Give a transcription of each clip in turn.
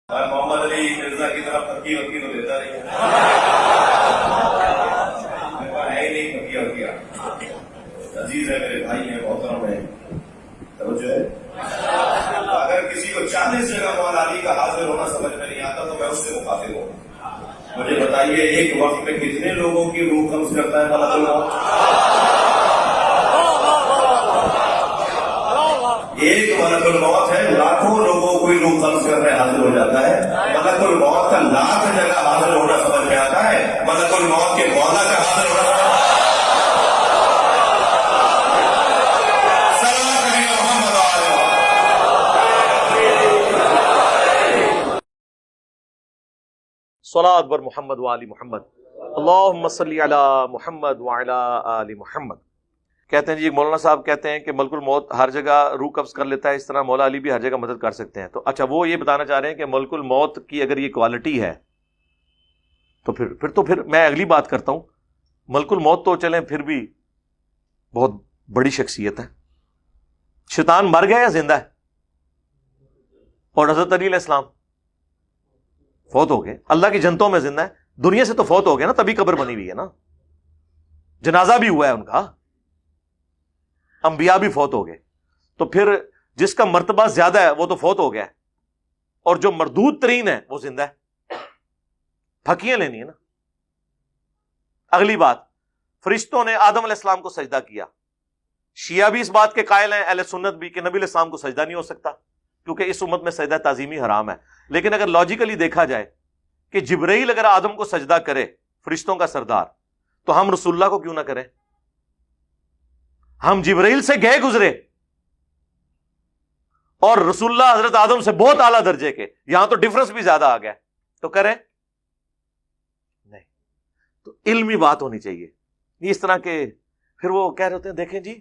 اور محمد علی مرزا کی طرف پکی وکی تو دیتا نہیں ہے ہی نہیں پکیا وکیا. عزیز ہے، میرے بھائی ہیں، محترم ہے، توجہ ہے. اگر کسی کو 40 جگہ مولا علی کا حاضر ہونا سمجھ میں نہیں آتا تو میں اس سے مخاطب ہوں. مجھے بتائیے ایک وقت میں کتنے لوگوں کی روح قبض کرتا ہے ملک الموت؟ ایک ملک الموت ہے، لاکھوں لوگوں کو روح قبض کرنے حاضر ہو جاتا ہے. ملک الموت کا لاکھ جگہ حاضر ہونا سمجھ میں آتا ہے، ملک الموت کے مولا کا حاضر ہونا صلاۃ بر محمد وآل محمد اللہم صلی علی محمد وعلی آل محمد. کہتے ہیں جی مولانا صاحب کہتے ہیں کہ ملک الموت ہر جگہ روح قبض کر لیتا ہے، اس طرح مولا علی بھی ہر جگہ مدد کر سکتے ہیں. تو اچھا وہ یہ بتانا چاہ رہے ہیں کہ ملک الموت کی اگر یہ کوالٹی ہے تو پھر میں اگلی بات کرتا ہوں. ملک الموت تو چلیں پھر بھی بہت بڑی شخصیت ہے. شیطان مر گیا یا زندہ ہے؟ اور حضرت علی علیہ السلام فوت ہو گئے، اللہ کی جنتوں میں زندہ ہے. دنیا سے تو فوت ہو گئے نا، تبھی قبر بنی ہوئی ہے نا، جنازہ بھی ہوا ہے ان کا، انبیاء بھی فوت ہو گئے. تو پھر جس کا مرتبہ زیادہ ہے وہ تو فوت ہو گیا ہے، اور جو مردود ترین ہے وہ زندہ ہے. پھکیاں لینی ہے نا. اگلی بات، فرشتوں نے آدم علیہ السلام کو سجدہ کیا. شیعہ بھی اس بات کے قائل ہیں، اہل سنت بھی، کہ نبی علیہ السلام کو سجدہ نہیں ہو سکتا کیونکہ اس امت میں سجدہ تعظیمی حرام ہے. لیکن اگر لاجیکلی دیکھا جائے کہ جبرائیل اگر آدم کو سجدہ کرے، فرشتوں کا سردار، تو ہم رسول اللہ کو کیوں نہ کریں؟ ہم جبرائیل سے گئے گزرے اور رسول اللہ حضرت آدم سے بہت اعلیٰ درجے کے، یہاں تو ڈفرنس بھی زیادہ آ گیا، تو کریں نہیں. تو علمی بات ہونی چاہیے. اس طرح کے پھر وہ کہہ رہے ہوتے ہیں دیکھیں جی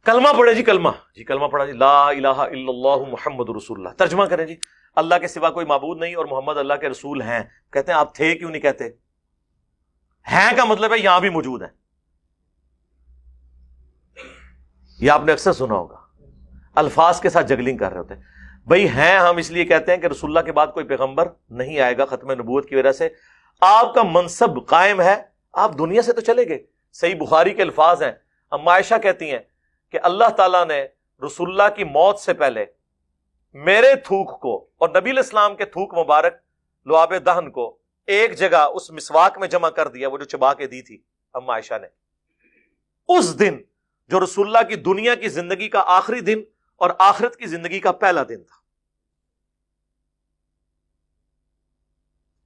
کلمہ پڑھے جی، کلمہ پڑھا جی، لا الہ الا اللہ محمد رسول اللہ. ترجمہ کریں جی، اللہ کے سوا کوئی معبود نہیں اور محمد اللہ کے رسول ہیں. کہتے ہیں آپ تھے کیوں نہیں کہتے؟ ہیں کا مطلب ہے یہاں بھی موجود ہیں. یہ آپ نے اکثر سنا ہوگا، الفاظ کے ساتھ جگلنگ کر رہے ہوتے ہیں. بھئی ہیں ہم اس لیے کہتے ہیں کہ رسول اللہ کے بعد کوئی پیغمبر نہیں آئے گا ختم نبوت کی وجہ سے. آپ کا منصب قائم ہے، آپ دنیا سے تو چلے گئے. صحیح بخاری کے الفاظ ہیں، اما عائشہ کہتی ہیں کہ اللہ تعالیٰ نے رسول اللہ کی موت سے پہلے میرے تھوک کو اور نبی علیہ السلام کے تھوک مبارک لعاب دہن کو ایک جگہ اس مسواک میں جمع کر دیا، وہ جو چبا کے دی تھی اما عائشہ نے. اس دن جو رسول اللہ کی دنیا کی زندگی کا آخری دن اور آخرت کی زندگی کا پہلا دن تھا.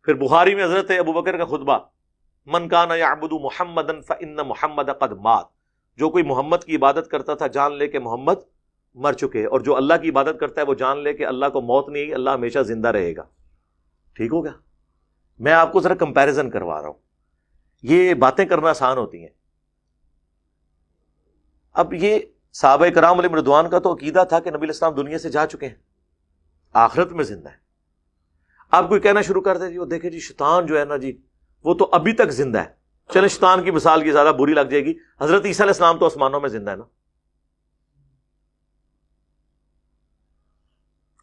پھر بخاری میں حضرت ابو بکر کا خطبہ، من کان یعبد محمدا فإن محمد قد مات. جو کوئی محمد کی عبادت کرتا تھا جان لے کہ محمد مر چکے، اور جو اللہ کی عبادت کرتا ہے وہ جان لے کہ اللہ کو موت نہیں ہے، اللہ ہمیشہ زندہ رہے گا. ٹھیک ہو گیا؟ میں آپ کو ذرا کمپیریزن کروا رہا ہوں. یہ باتیں کرنا آسان ہوتی ہیں. اب یہ صحابہ کرام علیہم رضوان کا تو عقیدہ تھا کہ نبی علیہ السلام دنیا سے جا چکے ہیں، آخرت میں زندہ ہے. آپ کوئی کہنا شروع کر دے جی وہ دیکھیں جی شیطان جو ہے نا جی وہ تو ابھی تک زندہ ہے. چلے شیطان کی مثال کی زیادہ بری لگ جائے گی، حضرت عیسیٰ علیہ السلام تو آسمانوں میں زندہ ہے نا.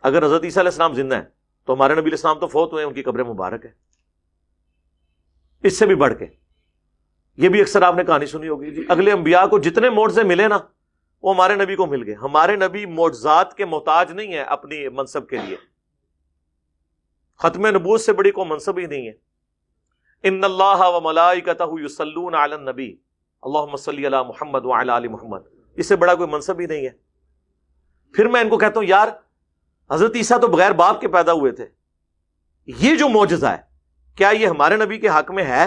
اگر حضرت عیسیٰ علیہ السلام زندہ ہیں تو ہمارے نبی علیہ السلام تو فوت ہوئے ہیں، ان کی قبر مبارک ہے. اس سے بھی بڑھ کے یہ بھی اکثر آپ نے کہانی سنی ہوگی جی اگلے انبیاء کو جتنے معجزے ملے نا وہ ہمارے نبی کو مل گئے. ہمارے نبی معجزات کے محتاج نہیں ہے اپنی منصب کے لیے. ختم نبوت سے بڑی کوئی منصب ہی نہیں ہے. ان اللہ و ملائکتہ یصلون علی النبی اللہم صلی علی محمد وعلی آل محمد. اس سے بڑا کوئی منصب ہی نہیں ہے. پھر میں ان کو کہتا ہوں یار حضرت عیسیٰ تو بغیر باپ کے پیدا ہوئے تھے، یہ جو معجزہ ہے کیا یہ ہمارے نبی کے حق میں ہے؟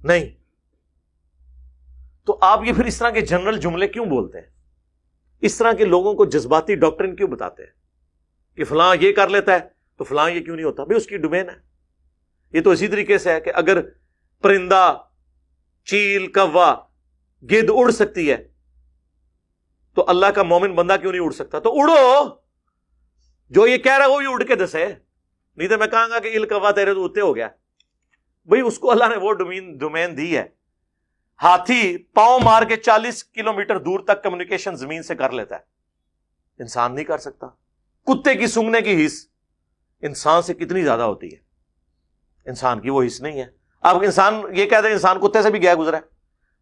نہیں. تو آپ یہ پھر اس طرح کے جنرل جملے کیوں بولتے ہیں؟ اس طرح کے لوگوں کو جذباتی ڈاکٹرن کیوں بتاتے ہیں کہ فلاں یہ کر لیتا ہے تو فلاں یہ کیوں نہیں ہوتا؟ بھئی اس کی ڈومین ہے. یہ تو اسی طریقے سے ہے کہ اگر پرندہ، چیل، کوا، گدھ اڑ سکتی ہے تو اللہ کا مومن بندہ کیوں نہیں اڑ سکتا؟ تو اڑو، جو یہ کہہ رہا ہے وہ بھی اڑ کے دسے، نہیں تو میں کہوں گا کہ کوا تیرے تو اتے ہو گیا. بھئی اس کو اللہ نے وہ ڈومین دی ہے. ہاتھی پاؤں مار کے 40 کلومیٹر دور تک کمیونیکیشن زمین سے کر لیتا ہے، انسان نہیں کر سکتا. کتے کی سونگنے کی حس انسان سے کتنی زیادہ ہوتی ہے، انسان کی وہ حس نہیں ہے. اب انسان یہ کہتے ہیں انسان کتے سے بھی گیا گزرا ہے.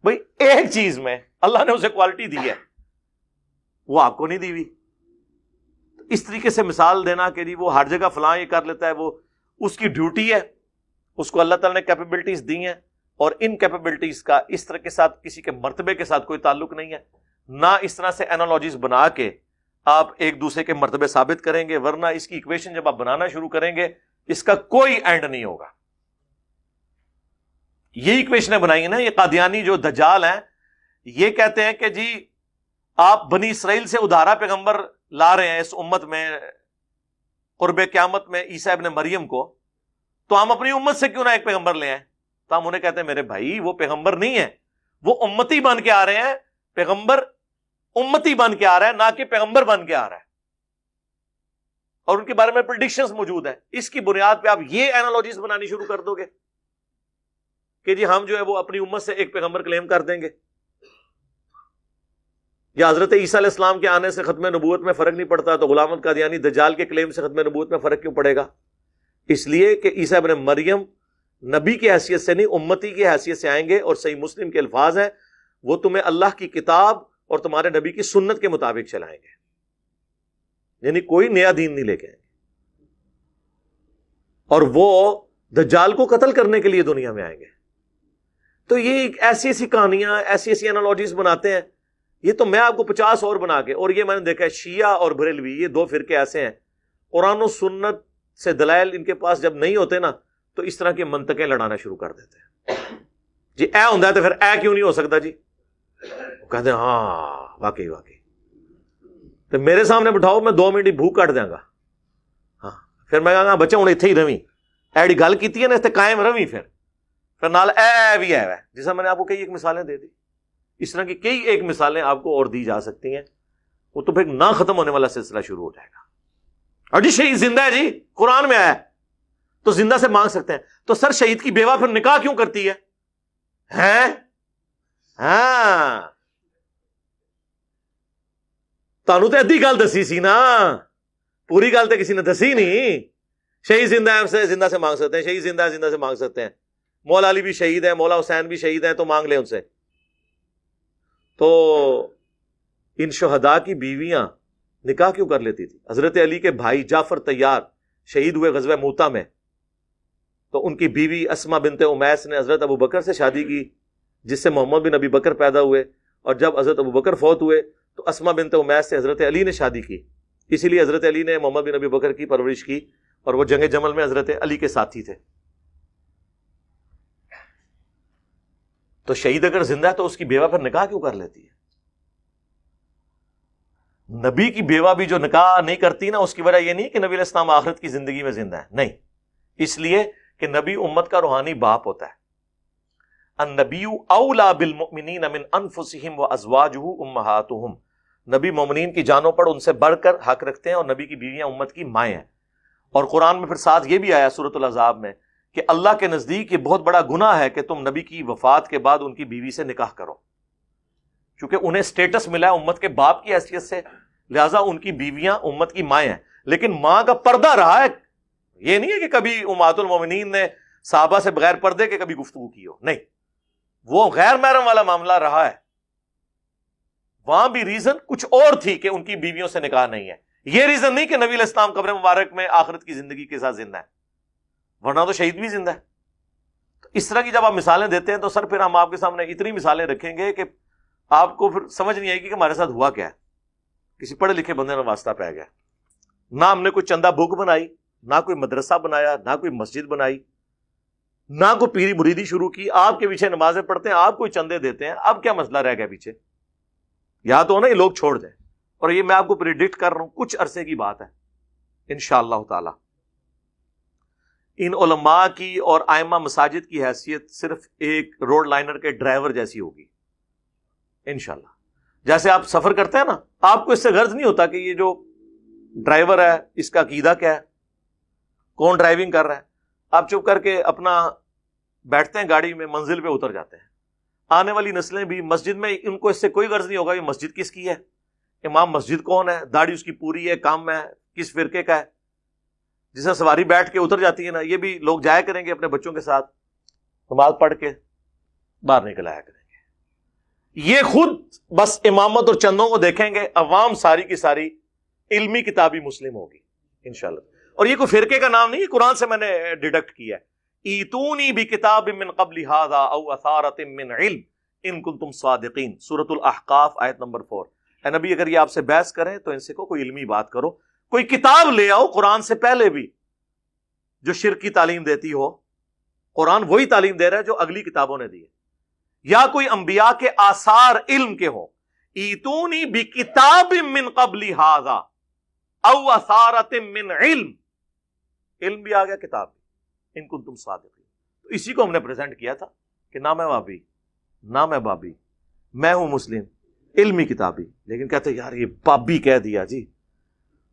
بھائی ایک چیز میں اللہ نے اسے کوالٹی دی ہے، وہ آپ کو نہیں دی ہوئی. اس طریقے سے مثال دینا کہ جی وہ ہر جگہ فلاں یہ کر لیتا ہے، وہ اس کی ڈیوٹی ہے، اس کو اللہ تعالیٰ نے کیپیبلٹیز دی ہیں، اور ان کیپیبلٹیز کا اس طرح کے ساتھ کسی کے مرتبے کے ساتھ کوئی تعلق نہیں ہے. نہ اس طرح سے اینالوجیز بنا کے آپ ایک دوسرے کے مرتبے ثابت کریں گے، ورنہ اس کی ایکویشن جب آپ بنانا شروع کریں گے اس کا کوئی اینڈ نہیں ہوگا. یہ ایکویشنیں بنائی ہیں نا یہ قادیانی جو دجال ہیں، یہ کہتے ہیں کہ جی آپ بنی اسرائیل سے ادھارا پیغمبر لا رہے ہیں اس امت میں قرب قیامت میں عیسیٰ ابن مریم کو، تو ہم اپنی امت سے کیوں نہ ایک پیغمبر لے آئیں؟ تو ہم انہیں کہتے ہیں میرے بھائی وہ پیغمبر نہیں ہے، وہ امتی بن کے آ رہے ہیں. پیغمبر امتی بن کے آ رہا ہے، نہ کہ پیغمبر بن کے آ رہا ہے، اور ان کے بارے میں پریڈکشنز موجود ہیں. اس کی بنیاد پہ آپ یہ اینالوجیز بنانی شروع کر دو گے کہ جی ہم جو ہے وہ اپنی امت سے ایک پیغمبر کلیم کر دیں گے، یا حضرت عیسیٰ علیہ السلام کے آنے سے ختم نبوت میں فرق نہیں پڑتا، تو غلام احمد قادیانی دجال کے کلیم سے ختم نبوت میں فرق کیوں پڑے گا؟ اس لیے کہ عیسیٰ ابن مریم نبی کی حیثیت سے نہیں امتی کی حیثیت سے آئیں گے، اور صحیح مسلم کے الفاظ ہیں وہ تمہیں اللہ کی کتاب اور تمہارے نبی کی سنت کے مطابق چلائیں گے، یعنی کوئی نیا دین نہیں لے کے آئیں گے. اور وہ دجال کو قتل کرنے کے لیے دنیا میں آئیں گے. تو یہ ایسی ایسی کہانیاں، ایسی ایسی اینالوجیز بناتے ہیں. یہ تو میں آپ کو 50 اور بنا کے، اور یہ میں نے دیکھا ہے شیعہ اور بریلوی یہ دو فرقے ایسے ہیں، قرآن و سنت سے دلائل ان کے پاس جب نہیں ہوتے نا تو اس طرح کی منطقیں لڑانا شروع کر دیتے ہیں. جی اے ہوندا ہے تو پھر اے کیوں نہیں ہو سکتا؟ جی کہتے ہیں ہاں واقعی تو میرے سامنے بٹھاؤ میں 2 منٹ بھوک کٹ دیا گا. ہاں پھر میں کہاں گا بچہ ہوں اتنے ہی روی ایڑی گل کی ہے نا اس قائم روی، پھر نال اے بھی ہے جیسا میں نے آپ کو کئی ایک مثالیں دے دی. اس طرح کی کئی ایک مثالیں آپ کو اور دی جا سکتی ہیں. وہ تو پھر نہ ختم ہونے والا سلسلہ شروع ہو جائے گا. اور جی شہید زندہ ہے، جی قرآن میں آیا ہے تو زندہ سے مانگ سکتے ہیں. تو سر شہید کی بیوہ پھر نکاح کیوں کرتی ہے؟ ہاں تانوں تے ادھی گل دسی سی نا، پوری گل تے کسی نے دسی نہیں. شہید زندہ ہے زندہ سے مانگ سکتے ہیں، شہید زندہ ہے زندہ سے مانگ سکتے ہیں. مولا علی بھی شہید ہے، مولا حسین بھی شہید ہیں، تو مانگ لیں ان سے. تو ان شہداء کی بیویاں نکاح کیوں کر لیتی تھی؟ حضرت علی کے بھائی جعفر طیار شہید ہوئے غزوہ موتا میں، تو ان کی بیوی اسما بنت امیس نے حضرت ابو بکر سے شادی کی، جس سے محمد بن ابی بکر پیدا ہوئے. اور جب حضرت ابو بکر فوت ہوئے تو اسما بنت امیس سے حضرت علی نے شادی کی. اسی لیے حضرت علی نے محمد بن ابی بکر کی پرورش کی، اور وہ جنگ جمل میں حضرت علی کے ساتھی تھے. تو شہید اگر زندہ ہے تو اس کی بیوہ پھر نکاح کیوں کر لیتی ہے؟ نبی کی بیوہ بھی جو نکاح نہیں کرتی نا، اس کی وجہ یہ نہیں کہ نبی علیہ السلام آخرت کی زندگی میں زندہ ہے، نہیں، اس لیے کہ نبی امت کا روحانی باپ ہوتا ہے. النبی اولا بالمؤمنین من انفسہم وازواجہ امہاتہم. نبی مومنین کی جانوں پر ان سے بڑھ کر حق رکھتے ہیں، اور نبی کی بیویاں امت کی مائیں ہیں. اور قرآن میں پھر ساتھ یہ بھی آیا سورۃ الاحزاب میں کہ اللہ کے نزدیک یہ بہت بڑا گناہ ہے کہ تم نبی کی وفات کے بعد ان کی بیوی سے نکاح کرو، کیونکہ انہیں سٹیٹس ملا ہے امت کے باپ کی حیثیت سے، لہٰذا ان کی بیویاں امت کی مائیں ہیں. لیکن ماں کا پردہ رہا ہے، یہ نہیں ہے کہ کبھی امہات المومنین نے صحابہ سے بغیر پردے کے کبھی گفتگو کی ہو، نہیں، وہ غیر محرم والا معاملہ رہا ہے. وہاں بھی ریزن کچھ اور تھی کہ ان کی بیویوں سے نکاح نہیں ہے. یہ ریزن نہیں کہ نبی علیہ السلام قبر مبارک میں آخرت کی زندگی کے ساتھ زندہ ہے، ورنہ تو شہید بھی زندہ ہے. تو اس طرح کی جب آپ مثالیں دیتے ہیں تو سر پھر ہم آپ کے سامنے اتنی مثالیں رکھیں گے کہ آپ کو پھر سمجھ نہیں آئے گی کہ ہمارے ساتھ ہوا کیا ہے. کسی پڑھے لکھے بندے نے واسطہ پہ گیا، نہ ہم نے کوئی چندہ بک بنائی، نہ کوئی مدرسہ بنایا، نہ کوئی مسجد بنائی، نہ کوئی پیری مریدی شروع کی. آپ کے پیچھے نمازیں پڑھتے ہیں، آپ کوئی چندے دیتے ہیں. اب کیا مسئلہ رہ گیا پیچھے؟ یا تو نا یہ لوگ چھوڑ دیں. اور یہ میں آپ کو پریڈکٹ کر رہا ہوں کچھ عرصے کی بات ہے انشاءاللہ تعالی. ان علماء کی اور ائمہ مساجد کی حیثیت صرف ایک روڈ لائنر کے ڈرائیور جیسی ہوگی انشاءاللہ. جیسے آپ سفر کرتے ہیں نا، آپ کو اس سے غرض نہیں ہوتا کہ یہ جو ڈرائیور ہے اس کا عقیدہ کیا ہے، کون ڈرائیونگ کر رہا ہے. آپ چپ کر کے اپنا بیٹھتے ہیں گاڑی میں، منزل پہ اتر جاتے ہیں. آنے والی نسلیں بھی مسجد میں ان کو اس سے کوئی غرض نہیں ہوگا یہ مسجد کس کی ہے، امام مسجد کون ہے، داڑھی اس کی پوری ہے، کام ہے، کس فرقے کا ہے؟ جس سے سواری بیٹھ کے اتر جاتی ہے نا، یہ بھی لوگ جایا کریں گے اپنے بچوں کے ساتھ نماز پڑھ کے باہر نکل آیا کریں گے، یہ خود بس امامت اور چندوں کو دیکھیں گے، عوام ساری کی ساری علمی کتابی مسلم ہوگی انشاءاللہ۔ اور یہ کوئی فرقے کا نام نہیں، یہ قرآن سے میں نے ڈیڈکٹ کیا ہے، ایتونی بکتاب من قبل ھذا او اثارۃ من علم ان کنتم صادقین، سورۃ الاحقاف آیت نمبر 4۔ اے نبی اگر یہ آپ سے بحث کریں تو ان سے کوئی علمی بات کرو، کوئی کتاب لے آؤ قرآن سے پہلے بھی جو شرک کی تعلیم دیتی ہو۔ قرآن وہی تعلیم دے رہا ہے جو اگلی کتابوں نے دی ہے، یا کوئی انبیاء کے آثار علم کے ہوں، ایتونی بکتاب من قبل ھذا او اثارۃ من علم، علم بھی آ گیا کتاب بھی، ان کنتم صادقین۔ تو اسی کو ہم نے پریزنٹ کیا تھا کہ نہ میں وہابی نہ میں بابی، میں ہوں مسلم علمی کتابی۔ لیکن کہتے یار یہ بابی کہہ دیا جی،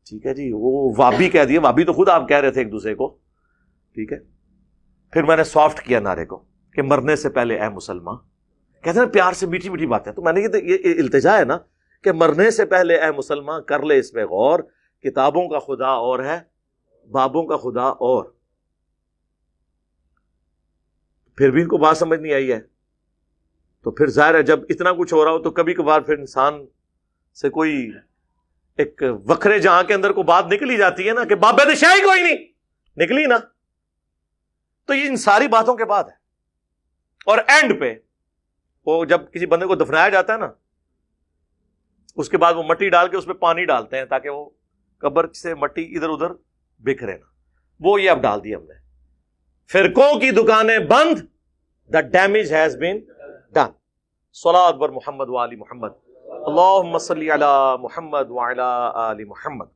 ٹھیک ہے جی، وہ وابی کہہ دیا، وابی تو خود آپ کہہ رہے تھے ایک دوسرے کو، ٹھیک ہے۔ پھر میں نے سافٹ کیا نعرے کو کہ مرنے سے پہلے اے مسلمان، کہتے ہیں پیار سے میٹھی میٹھی باتیں، تو میں نے یہ التجا ہے نا کہ مرنے سے پہلے اے مسلمان کر لے اس پہ غور، کتابوں کا خدا اور ہے، بابوں کا خدا اور۔ پھر بھی ان کو بات سمجھ نہیں آئی ہے، تو پھر ظاہر ہے جب اتنا کچھ ہو رہا ہو تو کبھی کبھار پھر انسان سے کوئی ایک وکھرے جہاں کے اندر کو بات نکلی جاتی ہے نا کہ بابے تو شاہی کوئی نہیں نکلی نا، تو یہ ان ساری باتوں کے بعد ہے۔ اور اینڈ پہ وہ جب کسی بندے کو دفنایا جاتا ہے نا، اس کے بعد وہ مٹی ڈال کے اس پہ پانی ڈالتے ہیں تاکہ وہ قبر سے مٹی ادھر ادھر بکھرے نا، وہ یہ اب ڈال دی ہم نے۔ فرقوں کی دکانیں بند، the damage has been done۔ صلاۃ بر محمد وآل محمد، اللہم صلی علی محمد وعلی آل محمد۔